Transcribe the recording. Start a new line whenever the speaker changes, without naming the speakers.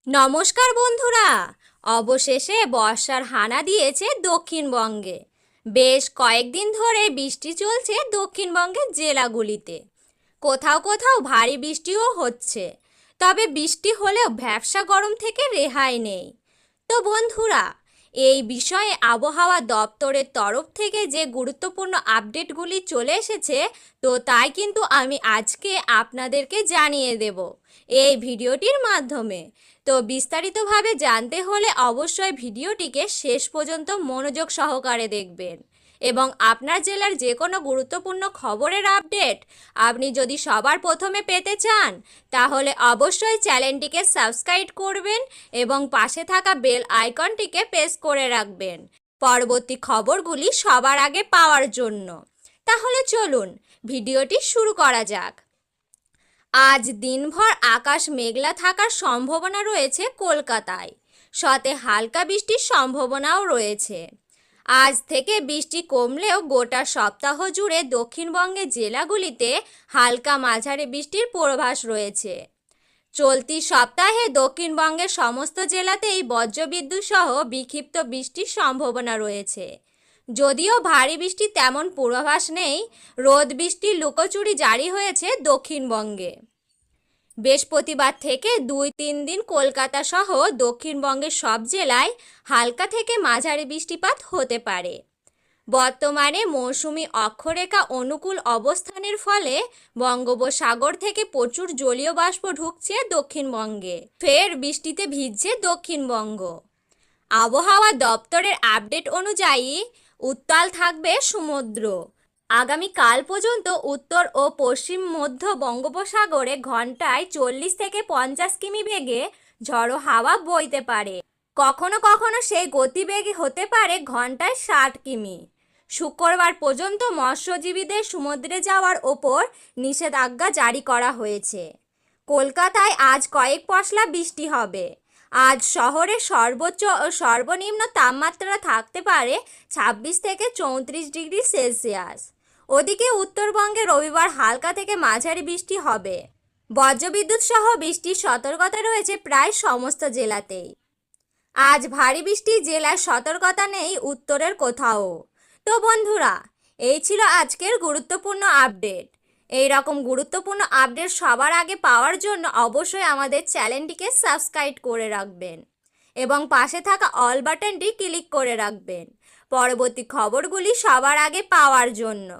নমস্কার বন্ধুরা। অবশেষে বর্ষার হানা দিয়েছে দক্ষিণবঙ্গে। বেশ কয়েকদিন ধরে বৃষ্টি চলছে দক্ষিণবঙ্গের জেলাগুলিতে। কোথাও কোথাও ভারী বৃষ্টিও হচ্ছে। তবে বৃষ্টি হলেও ভ্যাপসা গরম থেকে রেহাই নেই। তো বন্ধুরা, এই বিষয়ে আবহাওয়া দপ্তরের তরফ থেকে যে গুরুত্বপূর্ণ আপডেটগুলি চলে এসেছে, তো তাই কিন্তু আমি আজকে আপনাদেরকে জানিয়ে দেব এই ভিডিওটির মাধ্যমে। তো বিস্তারিতভাবে জানতে হলে অবশ্যই ভিডিওটিকে শেষ পর্যন্ত মনোযোগ সহকারে দেখবেন এবং আপনার জেলার যে কোনো গুরুত্বপূর্ণ খবরের আপডেট আপনি যদি সবার প্রথমে পেতে চান, তাহলে অবশ্যই চ্যানেলটিকে সাবস্ক্রাইব করবেন এবং পাশে থাকা বেল আইকনটিকে প্রেস করে রাখবেন পরবর্তী খবরগুলি সবার আগে পাওয়ার জন্য। তাহলে চলুন ভিডিওটি শুরু করা যাক। আজ দিনভর আকাশ মেঘলা থাকার সম্ভাবনা রয়েছে কলকাতায়, সাথে হালকা বৃষ্টির সম্ভাবনাও রয়েছে। আজ থেকে বৃষ্টি কমলেও গোটা সপ্তাহ জুড়ে দক্ষিণবঙ্গের জেলাগুলিতে হালকা মাঝারি বৃষ্টির পূর্বাভাস রয়েছে। চলতি সপ্তাহে দক্ষিণবঙ্গের সমস্ত জেলাতেই বজ্রবিদ্যুৎ সহ বিক্ষিপ্ত বৃষ্টির সম্ভাবনা রয়েছে। যদিও ভারী বৃষ্টির তেমন পূর্বাভাস নেই, রোদ বৃষ্টির লুকোচুরি জারি হয়েছে দক্ষিণবঙ্গে। বৃহস্পতিবার থেকে 2-3 দিন কলকাতা সহ দক্ষিণবঙ্গের সব জেলায় হালকা থেকে মাঝারি বৃষ্টিপাত হতে পারে। বর্তমানে মৌসুমি অক্ষরেখা অনুকূল অবস্থানের ফলে বঙ্গোপসাগর থেকে প্রচুর জলীয় বাষ্প ঢুকছে দক্ষিণবঙ্গে। ফের বৃষ্টিতে ভিজছে দক্ষিণবঙ্গ। আবহাওয়া দপ্তরের আপডেট অনুযায়ী উত্তাল থাকবে সমুদ্র। আগামীকাল পর্যন্ত উত্তর ও পশ্চিম মধ্য বঙ্গোপসাগরে ঘন্টায় 40 থেকে 50 কিমি বেগে ঝড়ো হাওয়া বইতে পারে। কখনো কখনো সেই গতিবেগ হতে পারে ঘন্টায় 60 কিমি। শুক্রবার পর্যন্ত মৎস্যজীবীদের সমুদ্রে যাওয়ার ওপর নিষেধাজ্ঞা জারি করা হয়েছে। কলকাতায় আজ কয়েক পশলা বৃষ্টি হবে। আজ শহরে সর্বোচ্চ ও সর্বনিম্ন তাপমাত্রা থাকতে পারে 26 থেকে 34 ডিগ্রি সেলসিয়াস। ওদিকে উত্তরবঙ্গে রবিবার হালকা থেকে মাঝারি বৃষ্টি হবে। বজ্রবিদ্যুৎ সহ বৃষ্টির সতর্কতা রয়েছে প্রায় সমস্ত জেলাতেই। আজ ভারী বৃষ্টি জেলার সতর্কতা নেই উত্তরের কোথাও। তো বন্ধুরা, এই ছিল আজকের গুরুত্বপূর্ণ আপডেট। এই রকম গুরুত্বপূর্ণ আপডেট সবার আগে পাওয়ার জন্য অবশ্যই আমাদের চ্যানেলটিকে সাবস্ক্রাইব করে রাখবেন এবং পাশে থাকা অল বাটনটি ক্লিক করে রাখবেন পরবর্তী খবরগুলি সবার আগে পাওয়ার জন্য।